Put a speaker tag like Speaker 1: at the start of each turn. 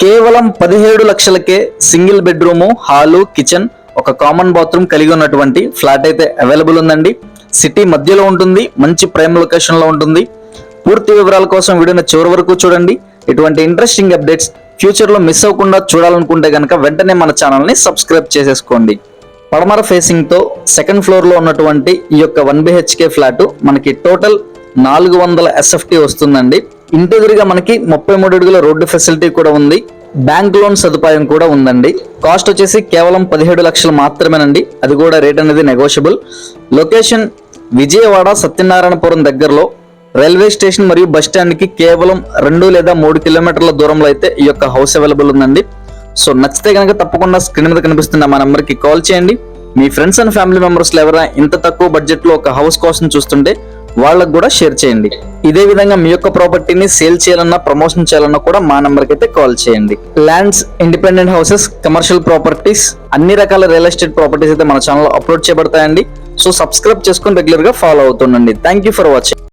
Speaker 1: కేవలం 17 లక్షలకే single bedroom, hall, kitchen, ఒక common bathroom కలిగి ఉన్నటువంటి ఫ్లాట్ అయితే అవైలబుల్ ఉందండి. సిటీ మధ్యలో ఉంటుంది, మంచి ప్రైమ్ లొకేషన్ లో ఉంటుంది. పూర్తి వివరాల కోసం వీడియోని చివరి వరకు చూడండి. ఇటువంటి ఇంట్రెస్టింగ్ అప్డేట్స్ ఫ్యూచర్ లో మిస్ అవ్వకుండా చూడాలనుకుంటే కనుక వెంటనే మన ఛానల్ ని సబ్స్క్రైబ్ చేసేసుకోండి. పడమర ఫేసింగ్ తో సెకండ్ ఫ్లోర్ లో ఉన్నటువంటి ఈ యొక్క 1 BHK ఫ్లాట్ మనకి టోటల్ 400 SFT వస్తుందండి. ఇంటెదురుగా మనకి 33 అడుగుల రోడ్డు ఫెసిలిటీ కూడా ఉంది. బ్యాంక్ లోన్ సదుపాయం కూడా ఉందండి. కాస్ట్ వచ్చేసి కేవలం 17 లక్షలు మాత్రమేనండి. అది కూడా రేట్ అనేది నెగోషియబుల్. లొకేషన్ విజయవాడ సత్యనారాయణపురం దగ్గరలో రైల్వే స్టేషన్ మరియు బస్ స్టాండ్ కి కేవలం 2 లేదా 3 కిలోమీటర్ల దూరంలో అయితే ఈ యొక్క హౌస్ అవైలబుల్ ఉందండి. సో నచ్చితే కనుక తప్పకుండా స్క్రీన్ మీద కనిపిస్తున్న మా నెంబర్ కి కాల్ చేయండి. మీ ఫ్రెండ్స్ అండ్ ఫ్యామిలీ మెంబర్స్ లో ఎవరైనా ఇంత తక్కువ బడ్జెట్ లో ఒక హౌస్ కోసం చూస్తుంటే వాళ్ళకు కూడా షేర్ చేయండి. ఇదే విధంగా మీ యొక్క ప్రాపర్టీని సేల్ చేయాలన్నా, ప్రమోషన్ చేయాలన్నా కూడా మా నెంబర్కి అయితే కాల్ చేయండి. Lands, independent houses, commercial properties, అన్ని రకాల రియల్ ఎస్టేట్ ప్రాపర్టీస్ అయితే మన ఛానల్ అప్లోడ్ చేయబడతాయండి. సో సబ్స్క్రైబ్ చేసుకుని రెగ్యులర్ గా ఫాలో అవుతుండండి. Thank you for watching.